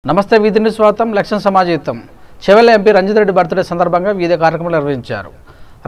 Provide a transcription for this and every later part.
నమస్తే వీధిని స్వాగతం లక్ష్యం సమాజయుతం చెవెల్ ఎంపీ రంజిత్ రెడ్డి బర్త్డే సందర్భంగా వివిధ కార్యక్రమాలు నిర్వహించారు.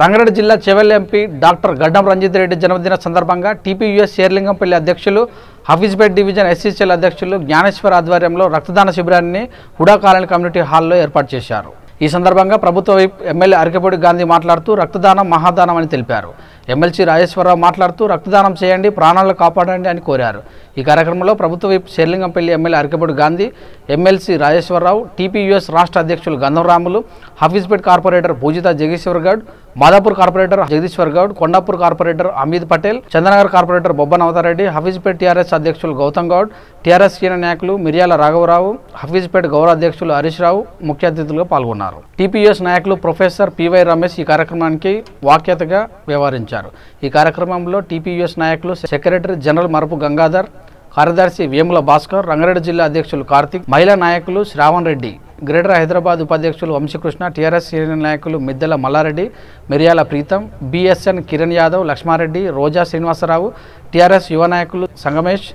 రంగారెడ్డి జిల్లా చెవెల్ ఎంపీ డాక్టర్ గడ్డం రంజిత్ రెడ్డి జన్మదిన సందర్భంగా టీపీయూఎస్ షేర్లింగంపల్లి అధ్యక్షులు హఫీజ్పేట్ డివిజన్ ఎస్సీసీఎల్ అధ్యక్షులు జ్ఞానేశ్వర్ ఆధ్వర్యంలో రక్తదాన శిబిరాన్ని హుడా కాలనీ కమ్యూనిటీ హాల్లో ఏర్పాటు చేశారు. ఈ సందర్భంగా ప్రభుత్వ వైప్ ఎమ్మెల్యే అరికెపూడి గాంధీ మాట్లాడుతూ రక్తదానం మహాదానం అని తెలిపారు. ఎమ్మెల్సీ రాజేశ్వరరావు మాట్లాడుతూ రక్తదానం చేయండి, ప్రాణాలను కాపాడండి అని కోరారు. ఈ కార్యక్రమంలో ప్రభుత్వ whip Serilingampally MLA Arikepudi Gandhi, MLC Rajeshwararao, TPUS రాష్ట్ర అధ్యక్షులు Gandham Ramulu, Hafeezpet corporator Poojitha Jagadishwar Goud, Madhapur corporator Jagadishwar Goud, Kondapur corporator Ameed Patel, Chandanagar corporator Bobban Avathareddy, Hafeezpet TRS అధ్యక్షులు గౌతమ్ గౌడ్, టీఆర్ఎస్ సీనియర్ నాయకులు మిర్యాల రాఘవరావు, హఫీజ్పేట్ గౌరవ అధ్యక్షులు హరీష్ రావు ముఖ్య అతిథులుగా పాల్గొన్నారు. టీపీయూఎస్ నాయకులు ప్రొఫెసర్ పివై రమేష్ ఈ కార్యక్రమానికి వాఖ్యాతగా వ్యవహరించారు. ఈ కార్యక్రమంలో టీపీయూఎస్ నాయకులు సెక్రటరీ జనరల్ మరపు గంగాధర్, కార్యదర్శి వేముల భాస్కర్, రంగారెడ్డి జిల్లా అధ్యక్షులు కార్తిక్, మహిళా నాయకులు శ్రావణ్ రెడ్డి, గ్రేటర్ హైదరాబాద్ ఉపాధ్యక్షులు వంశీకృష్ణ, టీఆర్ఎస్ సీనియర్ నాయకులు మిద్దెల మల్లారెడ్డి, మిర్యాల ప్రీతం, బిఎస్ఎన్ కిరణ్ యాదవ్, లక్ష్మారెడ్డి, రోజా శ్రీనివాసరావు, టీఆర్ఎస్ యువ నాయకులు సంగమేష్,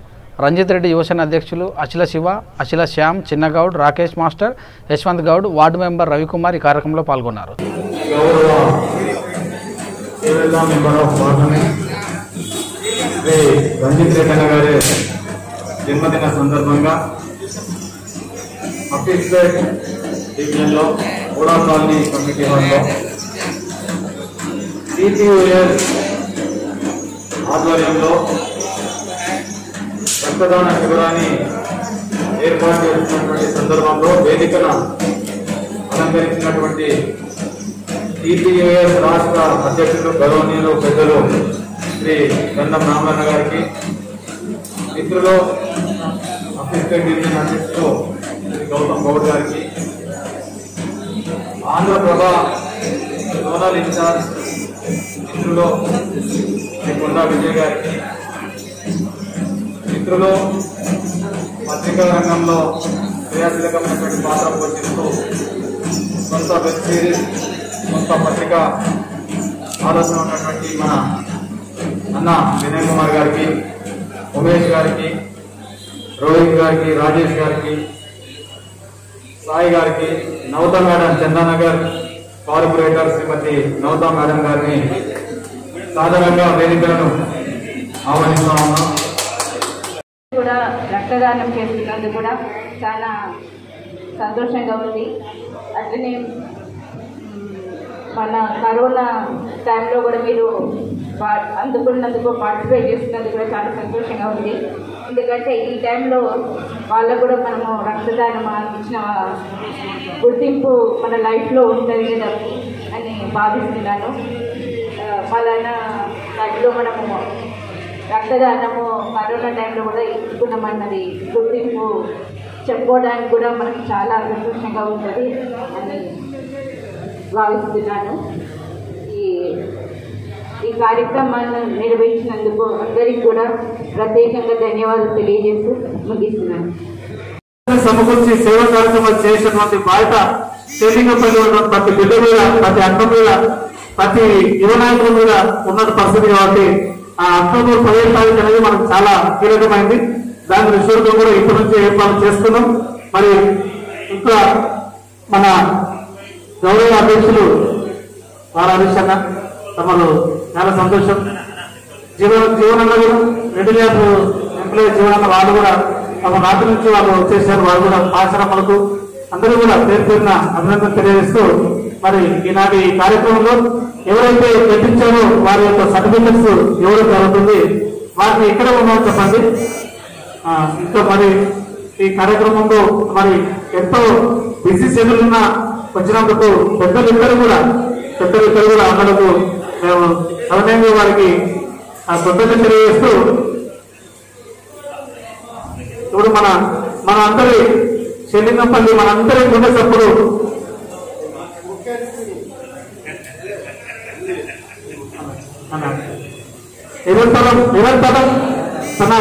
రంజిత్ రెడ్డి యువసేన అధ్యక్షులు Akhila Shiva, Akhila Shyam, Chinnagoud, Rakesh master, Yashwanth Goud, ward member Ravikumar ఈ కార్యక్రమంలో పాల్గొన్నారు. రంజిత్ రెడ్డి గారి జన్మదిన సందర్భంగా హఫీజ్పేట్ డివిజన్లో హుడా కాలనీ కమిటీ హాల్లో టీపీయూఎస్ ఆధ్వర్యంలో రక్తదాన శిబిరాన్ని ఏర్పాటు చేస్తున్నటువంటి సందర్భంలో వేదికను అలంకరించినటువంటి టీపీయూఎస్ రాష్ట్ర అధ్యక్షులు గౌరవనీయులు పెద్దలు శ్రీ గంధం రామన్న గారికి, మిత్రులు హఫీజ్పేట్ డివిజన్ అధ్యక్షులు శ్రీ గౌతమ్ గౌడ్ గారికి, ఆంధ్రప్రభ జోనల్ ఇన్ఛార్జ్ మిత్రులు శ్రీ కొండా విజయ్ గారికి, మిత్రులు పత్రికా రంగంలో క్రియాశీలకమైనటువంటి పాత్ర పోషిస్తూ కొంత వెబ్ సిరీస్, కొంత పత్రికా ఆలోచన ఉన్నటువంటి మన అన్న వినయ్ కుమార్ గారికి, ఉమేష్ గారికి, రోహిత్ గారికి, రాజేష్ గారికి, సాయి గారికి, నవత మేడం, చందానగర్ కార్పొరేటర్ శ్రీమతి నవత మేడం గారిని సాధారణంగా వేదికలను ఆహ్వానిస్తా ఉన్నాం. కూడా రక్తదానం చేస్తున్నందుకు కూడా చాలా సంతోషంగా ఉంది. అట్లనే మన కరోనా టైంలో కూడా మీరు అందుకున్నందుకు పార్టిసిపేట్ చేస్తున్నందుకు కూడా చాలా సంతోషంగా ఉంది. ఎందుకంటే ఈ టైంలో వాళ్ళకు కూడా మనము రక్తదానం ఇచ్చిన గుర్తింపు మన లైఫ్లో ఉంటుంది కదా అని భావిస్తున్నాను. పలానా టైంలో మనము రక్తదానము కరోనా టైంలో కూడా ఇచ్చుకున్నామన్నది గుర్తింపు చెప్పుకోవడానికి కూడా మనకు చాలా సంతోషంగా ఉంటుంది అని భావిస్తున్నాను. ఈ కార్యక్రమాన్ని నిర్వహించినందుకు అందరికీ కూడా ప్రత్యేకంగా ధన్యవాదాలు తెలియజేస్తూ ముగిస్తున్నాను. సమకూర్చి సేవా కార్యక్రమాలు చేసినటువంటి బాధ్యత షేర్లింగంపల్లి ప్రతి బిడ్డ మీద, ప్రతి అక్క మీద, ప్రతి యువ నాయకుల మీద ఉన్న పరిస్థితి కాబట్టి ఆ అక్టోబర్ 15 తారీఖు అనేది మనకు చాలా కీలకమైంది. దాని దృష్టిలో కూడా ఇప్పటి నుంచి ఏర్పాటు చేస్తున్నాం. మరి ఇంకా మన గౌరవ అధ్యక్షులు వారు హరీష్ అన్న తమరు చాలా సంతోషం. జీవనన్న కూడా రెడ్డి ల్యాబ్ ఎంప్లాయీ జీవనన్న వాళ్ళు కూడా తమ నాటి నుంచి వాళ్ళు వచ్చేసారు. వాళ్ళు కూడా ఆశ్రమాలకు అందరూ కూడా పేరు పేరున అభినందన తెలియజేస్తూ మరి ఈనాటి కార్యక్రమంలో ఎవరైతే తెప్పించారో వారి యొక్క సర్టిఫికెట్స్ ఎవరు జరుగుతుంది వారిని ఎక్కడ ఉన్నారో చెప్పండి. ఇంకా మరి ఈ కార్యక్రమంలో మరి ఎంతో బిజీ షెడ్యూల్ వచ్చినందుకు పెద్దలిద్దరు కూడా అందరకు మేము సమయంగా వారికి కృతజ్ఞత తెలియజేస్తూ ఇప్పుడు మన అందరి షేర్లింగంపల్లి మనందరి గుండె సప్పుడు నిరంతరం తన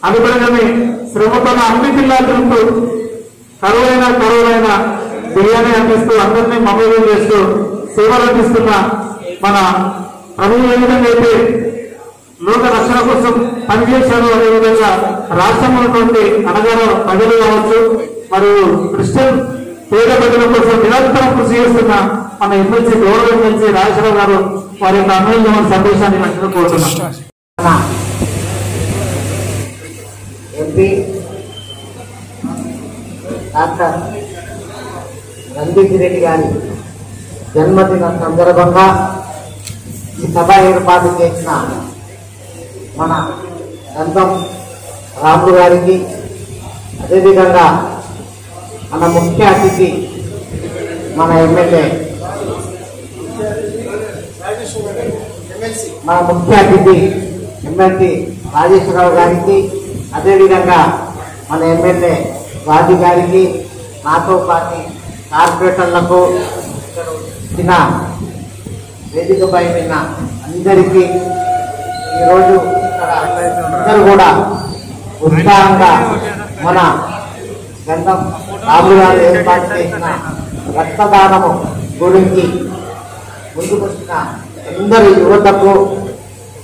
అనుగుణంగానే శ్రమతో అన్ని జిల్లాలకు కరువైన బిర్యానీ అందిస్తూ అందరినీ మమ్మల్ని చేస్తూ సేవలు అందిస్తున్న మన ప్రభుత్వం ఏ విధంగా అయితే లోక రక్షణ కోసం పనిచేశారు. అదేవిధంగా రాష్ట్రంలో అణగారు ప్రజలు కావచ్చు, మరియు క్రిస్టియన్ పేద ప్రజల కోసం నిరంతరం కృషి చేస్తున్న మన ఎమ్మెల్సీ గౌరవ ఎమ్మెల్సీ రాజేశ్వరరావు గారు వారి యొక్క అమూల్యమైన సందేశాన్ని వెంటనే కోరుతున్నాం. ఎంపీ డాక్టర్ రంజిత్ రెడ్డి గారి జన్మదిన సందర్భంగా ఈ సభ ఏర్పాటు చేసిన మన గంధం రాములు గారికి, అదేవిధంగా మన ముఖ్య అతిథి మన ఎమ్మెల్సీ రాజేశ్వరరావు గారికి, అదేవిధంగా మన ఎమ్మెల్యే రాజు గారికి, నాతో పాటు కార్పొరేటర్లకు, చిన్న వేదికపై ఉన్న అందరికీ ఈరోజు ఇక్కడ అందరూ కూడా ఉత్సాహంగా మన గంధం రాములు గారు ఏర్పాటు చేసిన రక్తదానము గురించి ముందుకొచ్చిన అందరి యువతకు,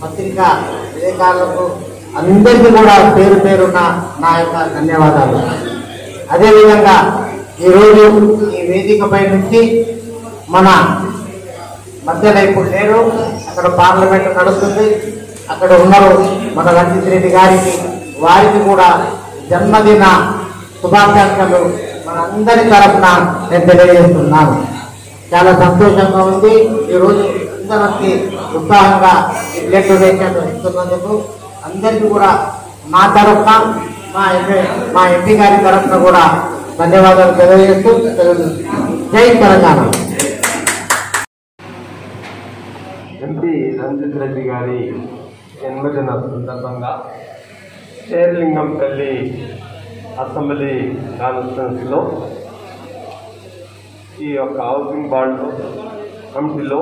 పత్రికా విలేకరులకు అందరికీ కూడా పేరు పేరున్న నా యొక్క ధన్యవాదాలు. అదేవిధంగా ఈరోజు ఈ వేదికపై నుంచి మన మధ్యలో ఇప్పుడు లేరు, అక్కడ పార్లమెంట్ నడుస్తుంది, అక్కడ ఉన్నారు మన రంజిత్ రెడ్డి గారికి, వారికి కూడా జన్మదిన శుభాకాంక్షలు మనందరి తరఫున నేను తెలియజేస్తున్నాను. చాలా సంతోషంగా ఉంది. ఈరోజు అందరికి ఉత్సాహంగా ఈ బ్లడ్ డొనేషన్ ఇస్తున్నందుకు అందరికీ కూడా నా తరఫున, మా ఎంపీ గారి తరఫున కూడా ధన్యవాదాలు తెలియజేస్తూ జై తెలంగాణ. ఎంపీ రంజిత్ రెడ్డి గారి జన్మదిన సందర్భంగా షేర్లింగంపల్లి అసెంబ్లీ కాన్స్టిట్యున్సీలో ఈ యొక్క హౌసింగ్ బాండ్ కమిటీలో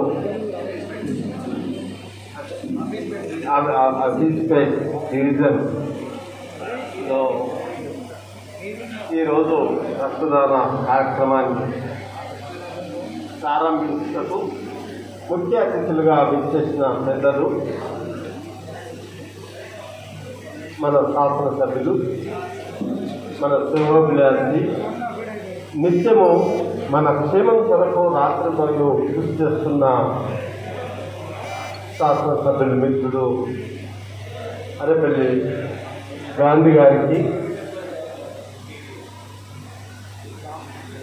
అబీస్పేట్ డివిజన్లో ఈరోజు రక్తదాన కార్యక్రమాన్ని ప్రారంభించుటకు ముఖ్య అతిథులుగా విచ్చేసిన పెద్దలు, మన శాసనసభ్యులు, మన శ్రేయోభిలాషి, నిత్యము మన క్షేమం కొరకు రాత్రి మరియు కృషి చేస్తున్న శాసనసభ్యులు మిత్రుడు అరేపల్లి గాంధీ గారికి,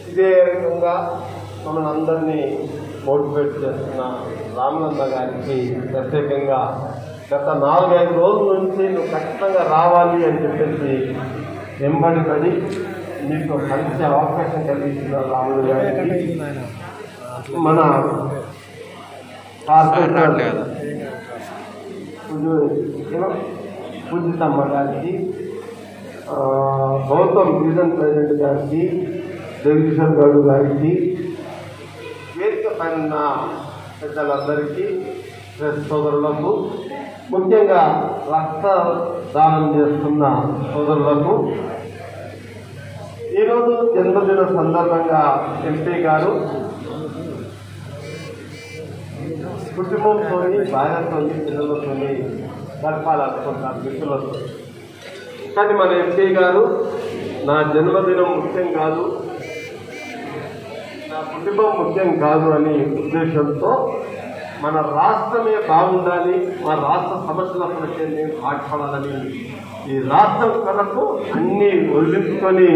ఇదే రకంగా మమ్మల్ని అందరినీ మోటివేట్ చేస్తున్న రామనంద గారికి ప్రత్యేకంగా గత 4-5 రోజుల నుంచి నువ్వు ఖచ్చితంగా రావాలి అని చెప్పేసి వెంబడిపడి మీకు కలిసే అవకాశం కలిగించిన రాములు గారికి, మన కార్పొరేటర్ పూజితమ్మ గారికి, గౌతమ్ డివిజన్ ప్రెసిడెంట్ గారికి, జగదీశ్వర్ గౌడ్ గారికి, వేదిక పైన పెద్దలందరికీ, ప్రెస్ సోదరులకు, ముఖ్యంగా రక్తదానం చేస్తున్న సోదరులకు, ఈరోజు జన్మదిన సందర్భంగా ఎంపీ గారు కుటుంబంతో, భార్యతో, పిల్లలతో గడపాలనుకుంటారు, మిత్రులతో. కానీ మన ఎంపీ గారు నా జన్మదినం ముఖ్యం కాదు, నా కుటుంబం ముఖ్యం కాదు అని ఉద్దేశంతో మన రాష్ట్రమే బాగుండాలి, మన రాష్ట్ర సమస్యల కొరకే నేను పాటుపడాలని, ఈ రాష్ట్రం కొరకు అన్నీ వదిలించుకొని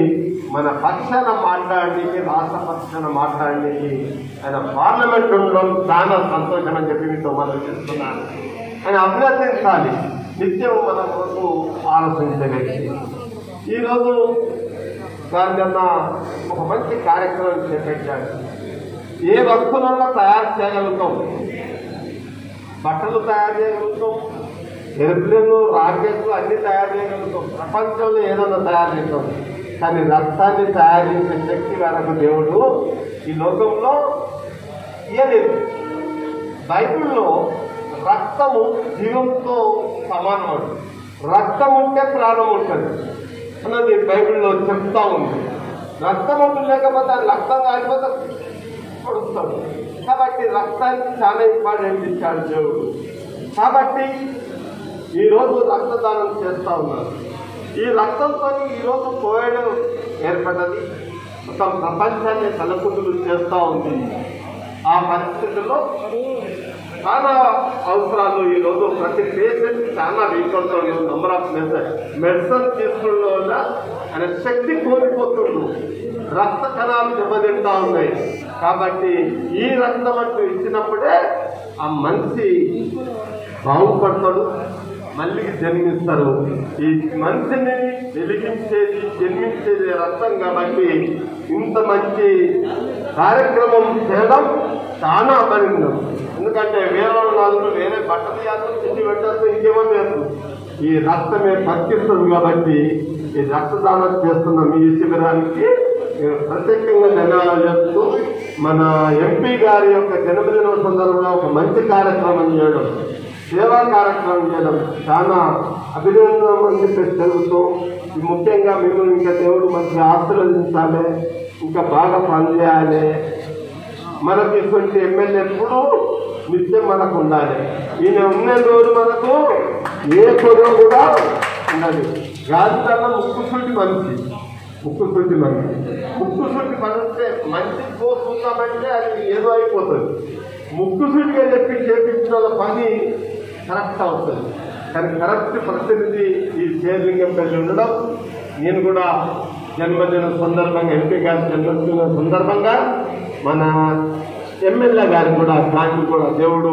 మన పక్షాన మాట్లాడడానికి, రాష్ట్ర పక్షాన మాట్లాడడానికి ఆయన పార్లమెంట్ ఉండడం చాలా సంతోషం అని చెప్పి మీతో మనం చేస్తున్నాను. ఆయన అభినందించాలి, నిత్యం మన కొరకు ఆలోచించే వ్యక్తి. ఈరోజు దానికన్నా ఒక మంచి కార్యక్రమం చేపట్టాడు. ఏ వస్తువులలో తయారు చేయగలుగుతాం, బట్టలు తయారు చేయగలుగుతాం, ఎయిర్ప్లేన్లు, రాకెట్లు అన్నీ తయారు చేయగలుగుతాం, ప్రపంచంలో ఏదన్నా తయారు చేస్తాం. కానీ రక్తాన్ని తయారు చేసే శక్తి వరకు దేవుడు ఈ లోకంలో ఇయ్యలేదు. బైబిల్లో రక్తము జీవంతో సమానం, రక్తం ఉంటే ప్రాణం ఉంటుంది అన్నది బైబిల్లో చెప్తా ఉంది. రక్తం ఉంటే లేకపోతే రక్తం కాకపోతే పొడుస్తాడు. కాబట్టి రక్తానికి చాలా ఇంపార్టెంట్ ఇచ్చాడు దేవుడు. కాబట్టి ఈరోజు రక్తదానం చేస్తూ ఉన్నారు. ఈ రక్తంతో ఈరోజు కోవిడ్ ఏర్పడ్డది, మొత్తం ప్రపంచాన్ని తలపుతులు చేస్తూ ఉంది. ఆ పరిస్థితుల్లో చాలా అవసరాలు ఈరోజు ప్రతి పేషెంట్ చాలా వీక్ అవుతుంది. నంబర్ ఆఫ్ మెడిసిన్ తీసుకోవడం వల్ల ఆయన శక్తి కోల్పోతుండ్రు, రక్త కణాలు దెబ్బతింటా ఉన్నాయి. కాబట్టి ఈ రక్తం అంటూ ఇచ్చినప్పుడే ఆ మనిషి బాగుపడతాడు, మళ్ళీ జన్మిస్తారు. ఈ మనిషిని వెలిగించేది జన్మించేది రక్తం. కాబట్టి ఇంత మంచి కార్యక్రమం చేయడం చాలా అభినందనం. ఎందుకంటే వేరే నాలుగు వేరే బట్టలు చేస్తారు, చిట్టి పెట్టారు, ఇంకేమో చేస్తారు. ఈ రక్తమే బతికిస్తుంది. కాబట్టి ఈ రక్తదానం చేస్తున్నాం. ఈ శిబిరానికి ప్రత్యేకంగా ధన్యవాదాలు చెప్తూ మన ఎంపీ గారి యొక్క జన్మదిన సందర్భంగా ఒక మంచి కార్యక్రమం చేయడం, సేవా కార్యక్రమం చేయడం చాలా అభినందనం అని చెప్పేసి తెలుగుతూ, ముఖ్యంగా మీరు ఇంకా దేవుడు మంచిగా ఆశీర్వదించాలి, ఇంకా బాగా పనిచేయాలి. మనకి ఇటువంటి ఎమ్మెల్యే ఎప్పుడు నిత్యం మనకు ఉండాలి. ఈయన ఉన్న రోజు మనకు ఏ కొరవ కూడా ఉండాలి. గాంధీ ముక్కుసూటి మనిషి, ముక్కుసూటి మనిషి, ముక్కుసూటి మనిషి మంచి పోతుందామంటే అది ఏదో అయిపోతుంది. ముక్కుసూటిగా చెప్పి చేపించిన వాళ్ళ పని కరెక్ట్ అవుతుంది. కానీ కరెక్ట్ ప్రతినిధి ఈ శేర్లింగంపల్లి ఉండడం, నేను కూడా జన్మదిన సందర్భంగా ఎంపీ గారి జన్మదిన సందర్భంగా మన ఎమ్మెల్యే గారికి కూడా దానికి కూడా దేవుడు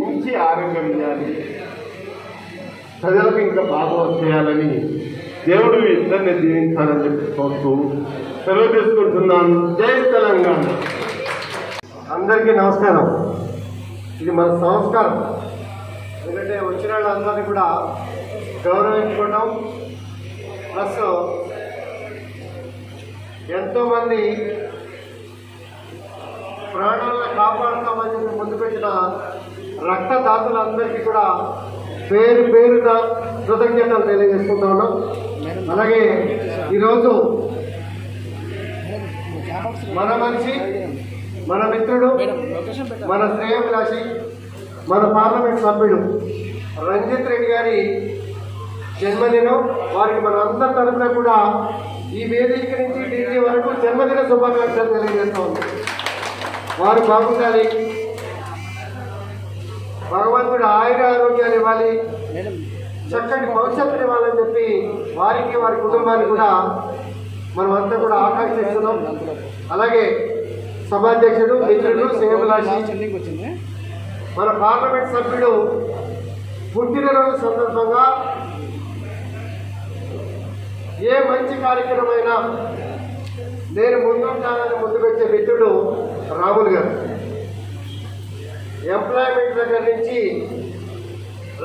మంచి ఆరోగ్యం చేయాలి, ప్రజలకు ఇంకా బాగా చేయాలని దేవుడు ఇద్దరిని దీవించాలని చెప్పి కోరుతూ సెలవు తీసుకుంటున్నాను. జై తెలంగాణ. అందరికీ నమస్కారం. ఇది మన సంస్కారం. ఎందుకంటే వచ్చిన వాళ్ళందరినీ కూడా గౌరవించుకోవడం, ప్లస్ ఎంతోమంది ప్రాణాలను కాపాడుతామని చెప్పి ముందు పెట్టిన రక్తదాతలందరికీ కూడా పేరు పేరున కృతజ్ఞతలు తెలియజేసుకుంటా ఉన్నాం. అలాగే ఈరోజు మన మనిషి, మన మిత్రుడు, మన శ్రేయోభిలాషి, మన పార్లమెంట్ సభ్యుడు రంజిత్ రెడ్డి గారి జన్మదినం. వారికి మన అందరి తరఫున కూడా ఈ వేదిక నుంచి ఢిల్లీ వరకు జన్మదిన శుభాకాంక్షలు తెలియజేస్తా ఉన్నాం. వారు బాగుండాలి, భగవంతుడు ఆయుర ఆరోగ్యాలు ఇవ్వాలి, చక్కటి భవిష్యత్తుని ఇవ్వాలని చెప్పి వారికి వారి కుటుంబానికి కూడా మనం అంతా కూడా ఆకాంక్షిస్తున్నాం. అలాగే సభాధ్యక్షుడు, మిత్రుడు, శ్రేయోభిలాషి, మన పార్లమెంట్ సభ్యుడు పుట్టినరోజు సందర్భంగా ఏ మంచి కార్యక్రమమైనా నేను ముందుంటానని ముందుకొచ్చే మిత్రుడు రాములు గారు. ఎంప్లాయ్మెంట్ దగ్గర నుంచి,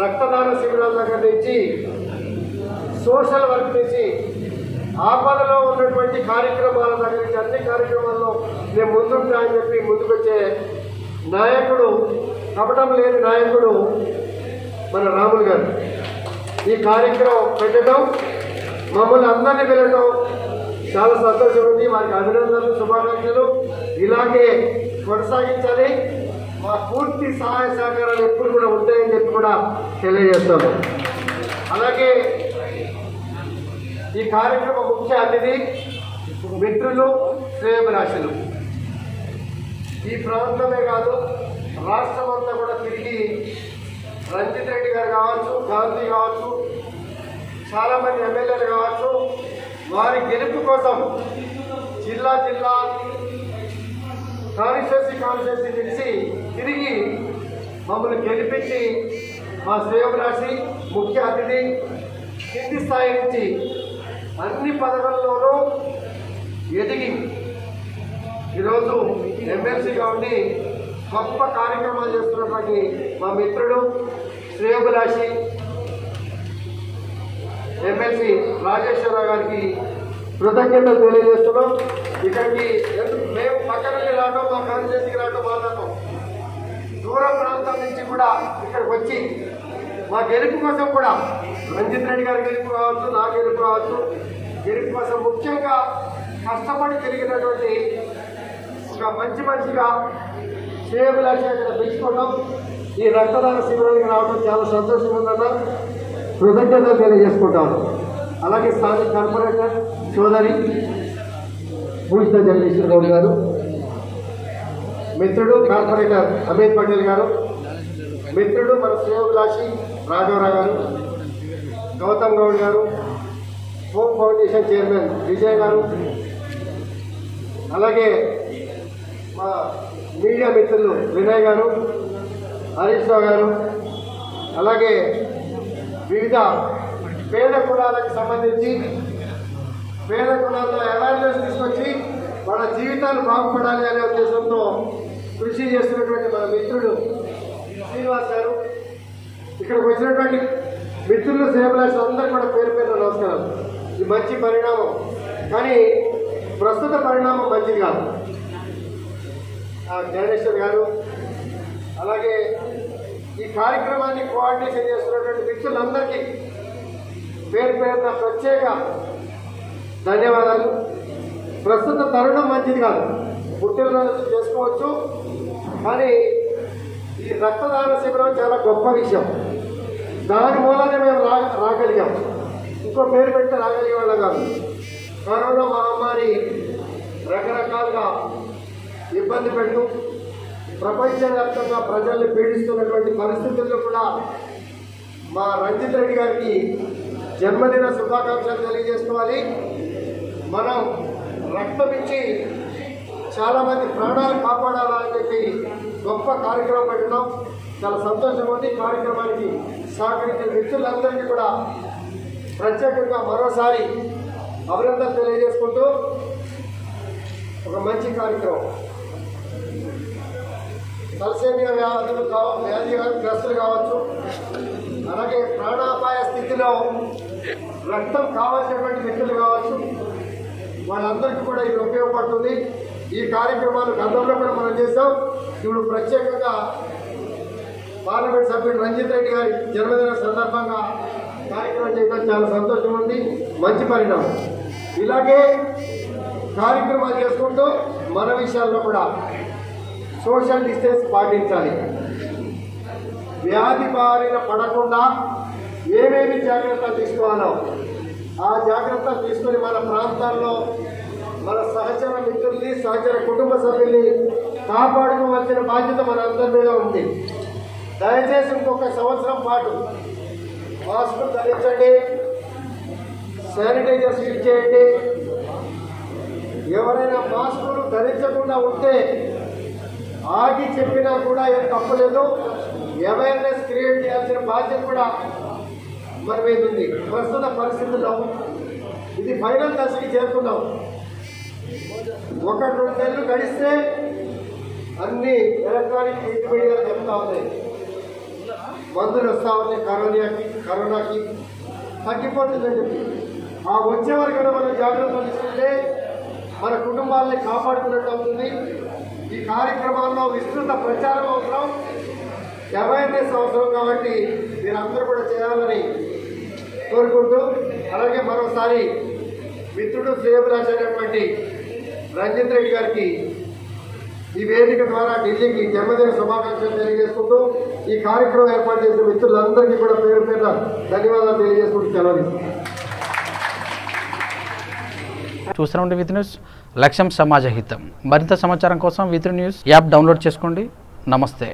రక్తదాన శిబిరాల దగ్గర నుంచి, సోషల్ వర్క్ నుంచి, ఆపదలో ఉన్నటువంటి కార్యక్రమాల దగ్గర నుంచి అన్ని కార్యక్రమాల్లో నేను ముందుంటా అని చెప్పి ముందుకొచ్చే నాయకుడు, కపటం లేని నాయకుడు మన రాములు గారు. ఈ కార్యక్రమం పెట్టడం, మమ్మల్ని అందరినీ వెళ్ళడం చాలా సంతోషం ఉంది. వారికి అభినందనలు, శుభాకాంక్షలు. ఇలాగే కొనసాగించాలి. మా పూర్తి సహాయ సహకారాలు ఎప్పుడు కూడా ఉంటాయని చెప్పి కూడా తెలియజేస్తాము. అలాగే ఈ కార్యక్రమ ముఖ్య అతిథి మిత్రులు, శ్రేయోభిలాషులు. ఈ ప్రాంతమే కాదు, రాష్ట్రం అంతా కూడా తిరిగి రంజిత్ రెడ్డి గారు కావచ్చు, గాంధీ కావచ్చు, చాలామంది ఎమ్మెల్యేలు కావచ్చు, వారి గెలుపు కోసం జిల్లా జిల్లా, కాన్స్టిట్యున్సీ తెలిసి తిరిగి మమ్మల్ని గెలిపించి మా శ్రేయోభిలాషి ముఖ్య అతిథి కింది స్థాయి నుంచి అన్ని పదవుల్లోనూ ఎదిగి ఈరోజు ఎమ్మెల్సీగా ఉండి గొప్ప కార్యక్రమాలు చేస్తున్నటువంటి మా మిత్రుడు శ్రేయోభిలాషి ఎమ్మెల్సీ రాజేశ్వరరావు గారికి కృతజ్ఞతలు తెలియజేస్తున్నాం. ఇక్కడికి మేము పక్క నుండి రావడం, మా కాన్స్టిట్యున్సీకి రావడం మాట్లాడటం, దూర ప్రాంతం నుంచి కూడా ఇక్కడికి వచ్చి మా గెలుపు కోసం కూడా రంజిత్ రెడ్డి గారి గెలుపు కావచ్చు, నా గెలుపు కావచ్చు, గెలుపు కోసం ముఖ్యంగా కష్టపడి తిరిగినటువంటి ఒక మంచి మనిషిగా శ్రేయోభిలాషి ఇక్కడ పెంచుకోవడం, ఈ రక్తదాన శిబిరానికి రావడం చాలా సంతోషంగా ఉందన్న కృతజ్ఞతలు తెలియజేసుకుంటాను. అలాగే స్థానిక కార్పొరేటర్ సోదరి పూజిత జగదీశ్వర్ గౌడ్ గారు, మిత్రుడు కార్పొరేటర్ అమిత్ పటేల్ గారు, మిత్రుడు మన శ్రేయోభిలాషి రాఘవరావు గారు, గౌతమ్ గౌడ్ గారు, హోమ్ ఫౌండేషన్ చైర్మన్ విజయ్ గారు, అలాగే మా మీడియా మిత్రులు వినయ్ గారు, హరీష్ రావు గారు, అలాగే వివిధ పేద కులాలకు సంబంధించి పేద కులాల్లో అవేర్నెస్ తీసుకొచ్చి వాళ్ళ జీవితాలు బాగుపడాలి అనే ఉద్దేశంతో కృషి చేస్తున్నటువంటి మన మిత్రుడు శ్రీనివాస్ గారు, ఇక్కడికి వచ్చినటువంటి మిత్రులు శ్రేయోభిలాషులు అందరూ కూడా పేరు పేరు నమస్కారం. ఇది మంచి పరిణామం, కానీ ప్రస్తుత పరిణామం మంచిది కాదు. జ్ఞానేశ్వర్ గారు, అలాగే ఈ కార్యక్రమాన్ని కోఆర్డినేషన్ చేస్తున్నటువంటి మిత్రులందరికీ పేరు పేరున ప్రత్యేక ధన్యవాదాలు. ప్రస్తుత తరుణం మంచిది కాదు, పుట్టినరోజు చేసుకోవచ్చు, కానీ ఈ రక్తదాన శిబిరం చాలా గొప్ప విషయం. దాని మూలానే మేము రాగలిగాం, ఇంకో పేరు పెట్టి రాగలిగే వాళ్ళం కాదు. కరోనా మహమ్మారి రకరకాలుగా ఇబ్బంది పెడుతూ ప్రపంచవ్యాప్తంగా ప్రజల్ని పీడిస్తున్నటువంటి పరిస్థితుల్లో కూడా మా రంజిత్ రెడ్డి గారికి జన్మదిన శుభాకాంక్షలు తెలియజేసుకోవాలి. మనం రక్తం ఇచ్చి చాలామంది ప్రాణాలు కాపాడాలని చెప్పి గొప్ప కార్యక్రమం పెట్టడం చాలా సంతోషం ఉంది. కార్యక్రమానికి సహకరించిన మిత్రులందరికీ కూడా ప్రత్యేకంగా మరోసారి అభినందనలు తెలియజేసుకుంటూ ఒక మంచి కార్యక్రమం. తలసేమియా వ్యాధిగ్రస్తులు కావచ్చు, అలాగే ప్రాణాపాయ స్థితిలో రక్తం కావాల్సినటువంటి వ్యక్తులు కావచ్చు, వాళ్ళందరికీ కూడా ఇది ఉపయోగపడుతుంది. ఈ కార్యక్రమాలు గతంలో కూడా మనం చేసాం. ఇప్పుడు ప్రత్యేకంగా పార్లమెంట్ సభ్యుడు రంజిత్ రెడ్డి గారి జన్మదిన సందర్భంగా కార్యక్రమం చేయడం చాలా సంతోషం ఉంది, మంచి పరిణామం. ఇలాగే కార్యక్రమాలు చేసుకుంటూ మన విషయాల్లో కూడా సోషల్ డిస్టెన్స్ పాటించాలి. వ్యాధి బారిన పడకుండా ఏమేమి జాగ్రత్తలు తీసుకోవాలో ఆ జాగ్రత్తలు తీసుకొని మన ప్రాంతాల్లో మన సహచర మిత్రుల్ని, సహచర కుటుంబ సభ్యుల్ని కాపాడుకోవాల్సిన బాధ్యత మన అందరి మీద ఉంది. దయచేసి ఇంకొక సంవత్సరం పాటు మాస్కులు ధరించండి, శానిటైజర్స్ యూజ్ చేయండి. ఎవరైనా మాస్కులు ధరించకుండా ఉంటే ఆగి చెప్పినా కూడా ఏం తప్పలేదు. అవేర్నెస్ క్రియేట్ చేయాల్సిన బాధ్యత కూడా మన మీద ఉంది. ప్రస్తుత పరిస్థితుల్లో ఇది ఫైనల్ దశకి చేరుకున్నాం. 1-2 నెలలు గడిస్తే అన్ని ఎలక్ట్రానిక్ మీడియాలు చెప్తా ఉన్నాయి, మందులు వస్తూ ఉన్నాయి, కరోనాకి తగ్గిపోతుందని చెప్పి. ఆ వచ్చే వరకు మనం జాగ్రత్తలు తీసుకుంటే మన కుటుంబాలని కాపాడుకున్నట్టు అవుతుంది. ఈ కార్యక్రమాల్లో విస్తృత ప్రచారం అవసరం, అవేర్నెస్ అవసరం. కాబట్టి మీరందరూ కూడా చేయాలని కోరుకుంటూ, అలాగే మరోసారి మిత్రుడు శ్రేయోభిలాషి అయినటువంటి రంజిత్ రెడ్డి గారికి ఈ వేదిక ద్వారా ఢిల్లీకి జన్మదిన శుభాకాంక్షలు తెలియజేసుకుంటూ ఈ కార్యక్రమం ఏర్పాటు చేసిన మిత్రులందరికీ కూడా పేరు పేరున ధన్యవాదాలు తెలియజేసుకుంటూ సెలవు. చూస్తూనే విత్ న్యూస్, లక్ష్యం సమాజ హితం. మరింత సమాచారం కోసం విత్ న్యూస్ యాప్ డౌన్లోడ్ చేసుకోండి. నమస్తే.